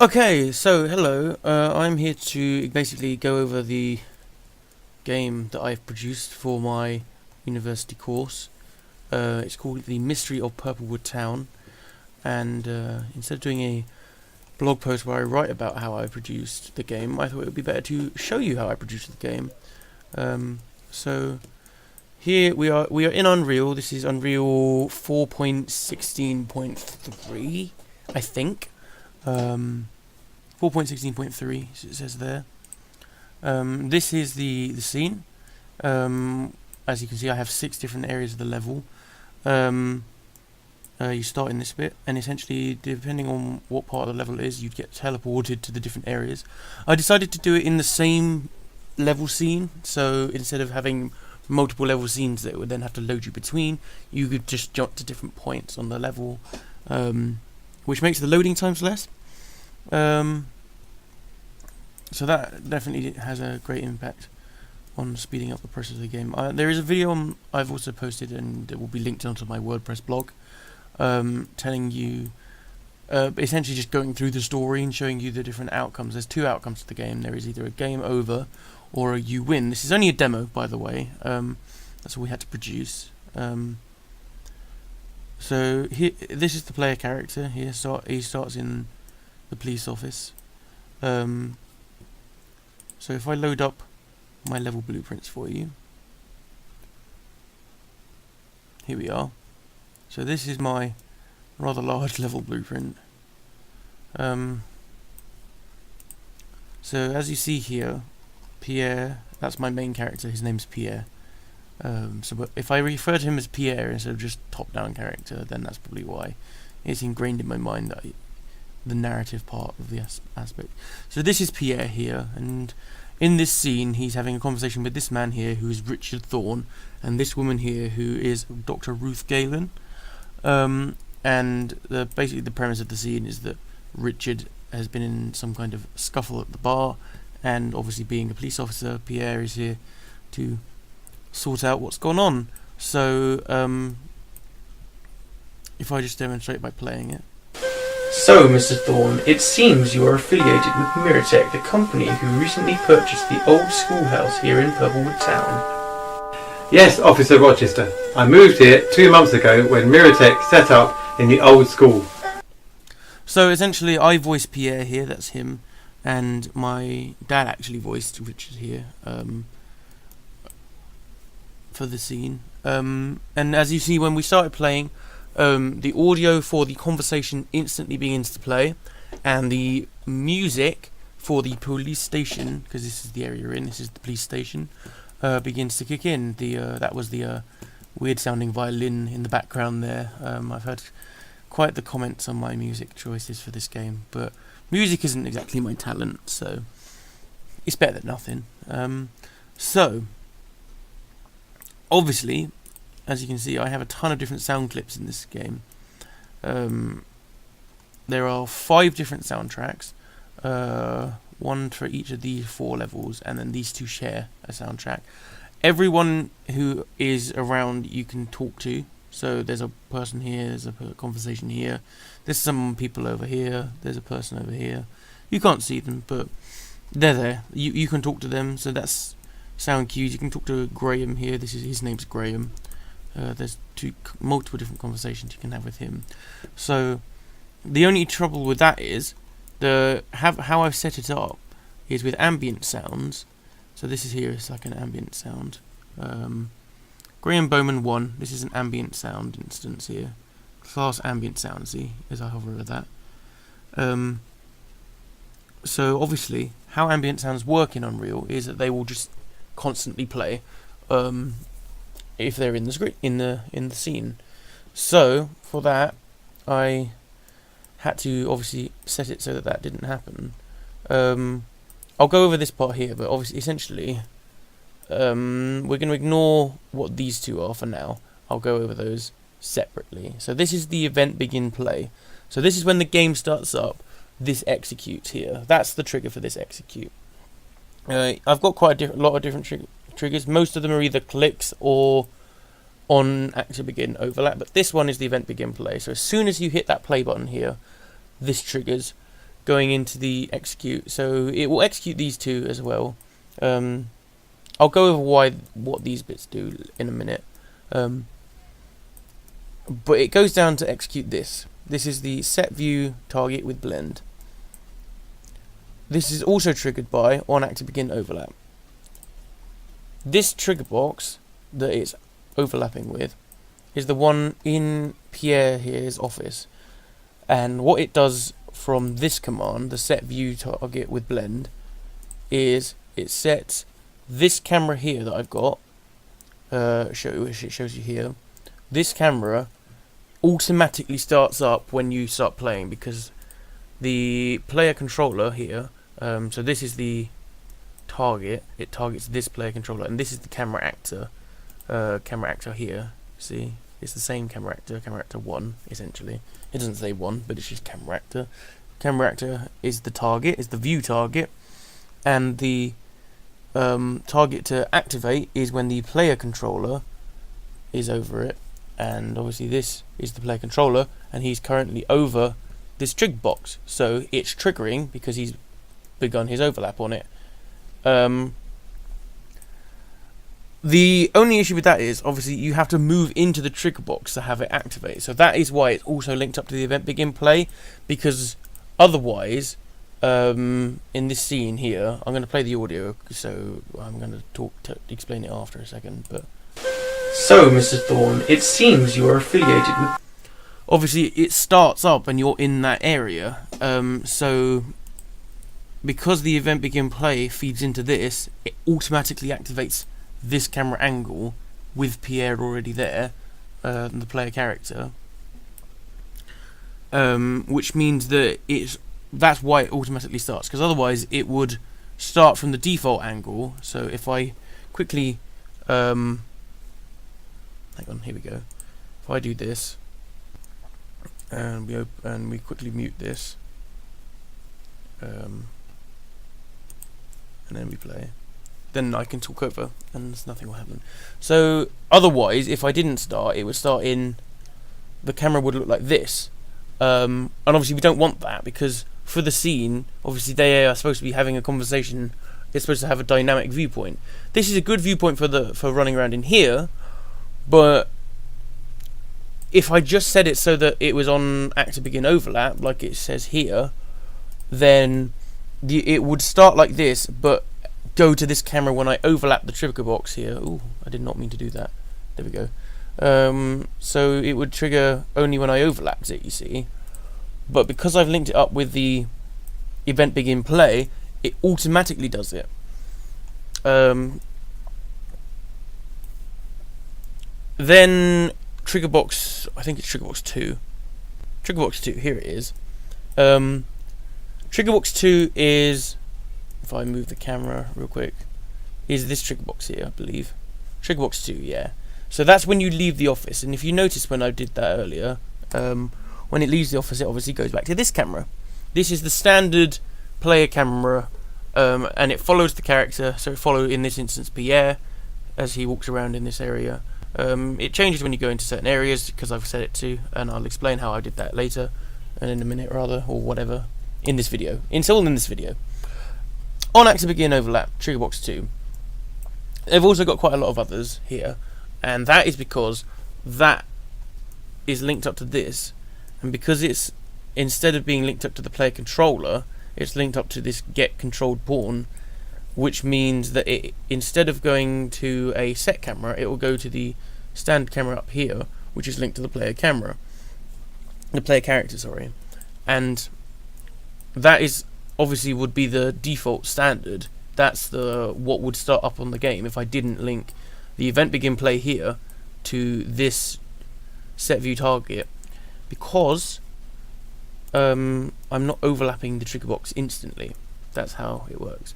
Okay, so hello. I'm here to basically go over the game that I've produced for my university course. It's called The Mystery of Purplewood Town, and instead of doing a blog post where I write about how I produced the game, I thought it would be better to show you how I produced the game. So here we are in Unreal. This is Unreal 4.16.3, I think. 4.16.3 it says there. This is the scene. As you can see, I have 6 different areas of the level. You start in this bit, and essentially, depending on what part of the level it is, you'd get teleported to the different areas. I decided to do it in the same level scene, so instead of having multiple level scenes that would then have to load you between, you could just jump to different points on the level, which makes the loading times less. So that definitely has a great impact on speeding up the process of the game. There is a video I've also posted, and it will be linked onto my WordPress blog, telling you, essentially just going through the story and showing you the different outcomes. There's 2 outcomes to the game. There is either a game over or a you win. This is only a demo, by the way. That's all we had to produce. So here, this is the player character. He starts in the police office. So if I load up my level blueprints for you, here we are. So this is my rather large level blueprint. So as you see here, Pierre, that's my main character, his name's Pierre. But if I refer to him as Pierre instead of just top-down character, then that's probably why. It's ingrained in my mind that the narrative part of the aspect. So this is Pierre here, and in this scene he's having a conversation with this man here who is Richard Thorne, and this woman here who is Dr. Ruth Galen. And basically the premise of the scene is that Richard has been in some kind of scuffle at the bar, and obviously being a police officer, Pierre is here to sort out what's gone on. So if I just demonstrate by playing it. So, Mr. Thorne, it seems you are affiliated with Miratech, the company who recently purchased the old schoolhouse here in Purplewood Town. Yes, Officer Rochester. I moved here 2 months ago when Miratech set up in the old school. So essentially I voiced Pierre here, that's him, and my dad actually voiced Richard here for the scene. And as you see when we started playing, the audio for the conversation instantly begins to play, and the music for the police station, because this is the area you're in, this is the police station, begins to kick in. That was the weird sounding violin in the background there. I've heard quite the comments on my music choices for this game, but music isn't exactly my talent, so it's better than nothing. So obviously, as you can see, I have a ton of different sound clips in this game. There are 5 different soundtracks, 1 for each of these 4 levels, and then these 2 share a soundtrack. Everyone who is around you can talk to. So there's a person here, there's a conversation here, there's some people over here, there's a person over here. You can't see them, but they're there. You can talk to them, so that's sound cues. You can talk to Graham here. His name's Graham. There's multiple different conversations you can have with him. So the only trouble with that is how I've set it up is with ambient sounds. So this is here, it's like an ambient sound. Graham Bowman 1, this is an ambient sound instance here. Class ambient sound, see, as I hover over that. So obviously, how ambient sounds work in Unreal is that they will just constantly play if they're in the screen, in the scene. So for that, I had to obviously set it so that didn't happen. I'll go over this part here, but obviously, essentially, we're going to ignore what these 2 are for now. I'll go over those separately. So this is the event begin play. So this is when the game starts up. This executes here. That's the trigger for this execute. I've got quite a lot of different triggers. Most of them are either clicks or on active begin overlap, but this one is the event begin play. So as soon as you hit that play button here, this triggers. going into the execute. So it will execute these two as well. I'll go over what these bits do in a minute. But it goes down to execute this. This is the set view target with blend. This is also triggered by on active begin overlap. This trigger box that it's overlapping with is the one in Pierre here's office. And what it does from this command, the set view target with blend, is it sets this camera here that I've got, which it shows you here, this camera automatically starts up when you start playing, because the player controller here, so this is the target, it targets this player controller, and this is the camera actor here. See, it's the same camera actor 1 essentially. It doesn't say 1, but it's just camera actor. Camera actor is the target, is the view target, and the target to activate is when the player controller is over it, and obviously this is the player controller, and he's currently over this trigger box, so it's triggering because he's begun his overlap on it. The only issue with that is obviously you have to move into the trigger box to have it activate, so that is why it's also linked up to the event begin play, because otherwise in this scene here, I'm going to play the audio, so I'm going to explain it after a second. But so, Mr. Thorne, it seems you are affiliated with... Obviously, it starts up and you're in that area, so because the event begin play feeds into this, it automatically activates this camera angle with Pierre already there, the player character, which means that that's why it automatically starts, because otherwise it would start from the default angle. So if I quickly hang on, here we go. If I do this and we quickly mute this, and then we play, then I can talk over and nothing will happen. So otherwise, if I didn't start, it would start in, the camera would look like this, and obviously we don't want that, because for the scene, obviously they are supposed to be having a conversation. It's supposed to have a dynamic viewpoint. This is a good viewpoint for running around in here, but if I just set it so that it was on active begin overlap, like it says here, then it would start like this, but go to this camera when I overlap the trigger box here. Ooh, I did not mean to do that. There we go. So it would trigger only when I overlapped it, you see. But because I've linked it up with the event begin play, it automatically does it. Then trigger box, I think it's trigger box 2. Trigger box 2, here it is. Trigger box 2 is, if I move the camera real quick, is this trigger box here, I believe. Trigger box 2, yeah. So that's when you leave the office, and if you notice when I did that earlier, when it leaves the office, it obviously goes back to this camera. This is the standard player camera, and it follows the character, so it follows, in this instance, Pierre, as he walks around in this area. It changes when you go into certain areas, because I've set it to, and I'll explain how I did that later, and in a minute rather, or whatever, in this video. It's all in this video. On active begin overlap, trigger box 2. They've also got quite a lot of others here, and that is because that is linked up to this, and because it's, instead of being linked up to the player controller, it's linked up to this get controlled pawn, which means that it, instead of going to a set camera, it will go to the standard camera up here, which is linked to the player camera, the player character, sorry, and that is obviously would be the default standard. That's the what would start up on the game if I didn't link the event begin play here to this set view target, because I'm not overlapping the trigger box instantly. That's how it works.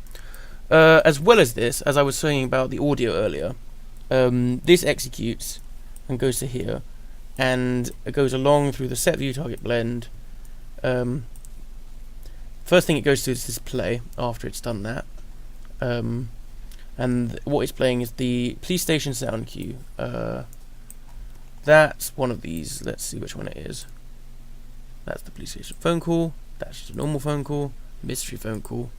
As well as this, as I was saying about the audio earlier, this executes and goes to here, and it goes along through the set view target blend. First thing it goes to is this play after it's done that, and what it's playing is the police station sound cue. That's one of these. Let's see which one it is. That's the police station phone call. That's just a normal phone call, mystery phone call,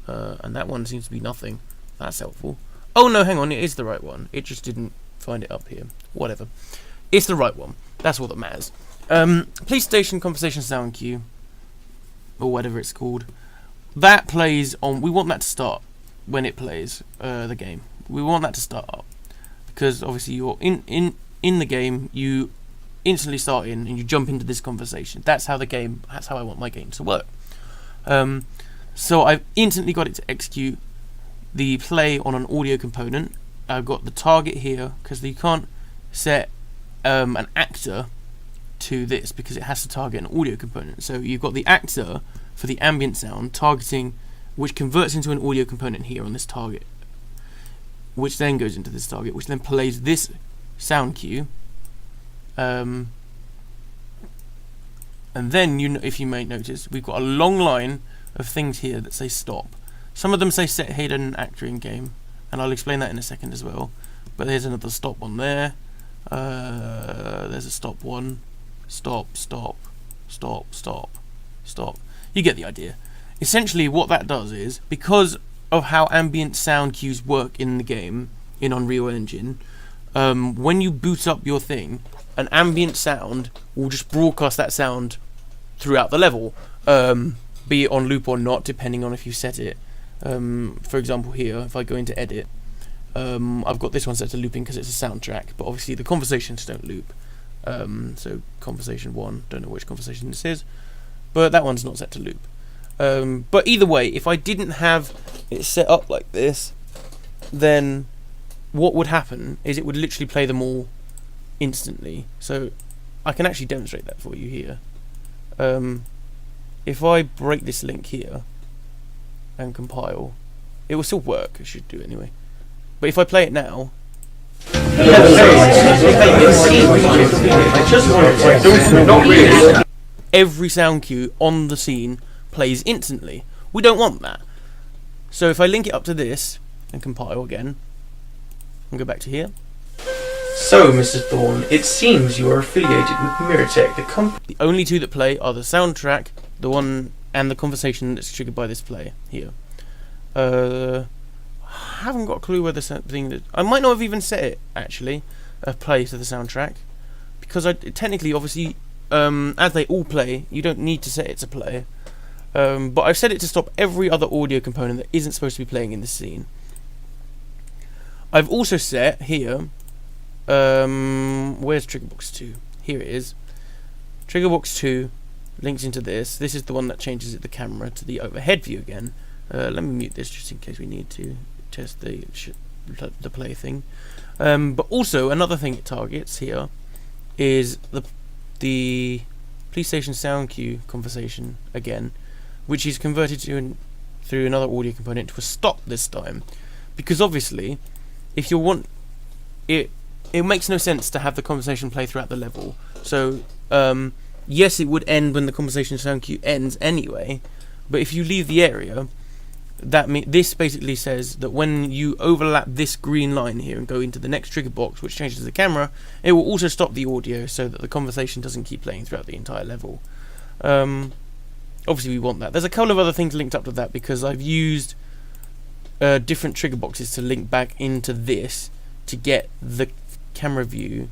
and that one seems to be nothing. That's helpful. Oh no, hang on, it is the right one. It just didn't find it up here. Whatever. It's the right one. That's all that matters. Police station conversation sound cue, or whatever it's called. That plays on. We want that to start when it plays the game. We want that to start up because obviously you're in the game. You instantly start in and you jump into this conversation. That's how I want my game to work. So I've instantly got it to execute the play on an audio component. I've got the target here because you can't set an actor to this because it has to target an audio component. So you've got the actor for the ambient sound targeting, which converts into an audio component here on this target, which then goes into this target, which then plays this sound cue. And then, if you may notice, we've got a long line of things here that say stop. Some of them say set hidden actor in game, and I'll explain that in a second as well. But there's another stop one there. There's a stop one. Stop, stop, stop, stop, stop. You get the idea. Essentially what that does is, because of how ambient sound cues work in the game, in Unreal Engine, when you boot up your thing, an ambient sound will just broadcast that sound throughout the level, be it on loop or not, depending on if you set it. For example here, if I go into edit, I've got this one set to looping because it's a soundtrack, but obviously the conversations don't loop. So conversation 1, don't know which conversation this is, but that one's not set to loop. But either way, if I didn't have it set up like this, then what would happen is it would literally play them all instantly. So I can actually demonstrate that for you here. If I break this link here and compile, it will still work. It should do anyway. But if I play it now, every sound cue on the scene plays instantly. We don't want that. So if I link it up to this and compile again and go back to here. So, Mr. Thorne, it seems you are affiliated with Miratech, the company. The only two that play are the soundtrack, the one, and the conversation that's triggered by this play here. I haven't got a clue whether something that I might not have even set it actually play to the soundtrack, because I technically, obviously, as they all play, you don't need to set it to play. But I've set it to stop every other audio component that isn't supposed to be playing in this scene. I've also set here. Where's Triggerbox 2? Here it is. Triggerbox 2 links into this. This is the one that changes the camera to the overhead view again. Let me mute this just in case we need to test the play thing. But also another thing it targets here is the police station sound cue conversation again, which is converted to through another audio component to a stop this time, because obviously if you want it makes no sense to have the conversation play throughout the level. So yes, it would end when the conversation sound cue ends anyway, but if you leave the area, this basically says that when you overlap this green line here and go into the next trigger box, which changes the camera, it will also stop the audio so that the conversation doesn't keep playing throughout the entire level. Obviously we want that. There's a couple of other things linked up to that, because I've used different trigger boxes to link back into this to get the camera view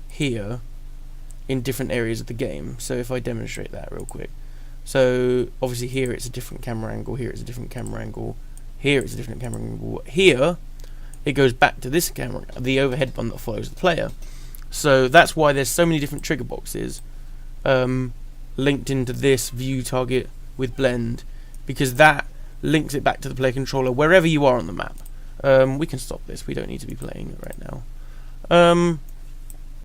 here in different areas of the game. So if I demonstrate that real quick. So obviously here it's a different camera angle, here it's a different camera angle, here it's a different camera angle, here it goes back to this camera, the overhead one that follows the player. So that's why there's so many different trigger boxes linked into this view target with blend, because that links it back to the player controller wherever you are on the map. We can stop this, we don't need to be playing it right now.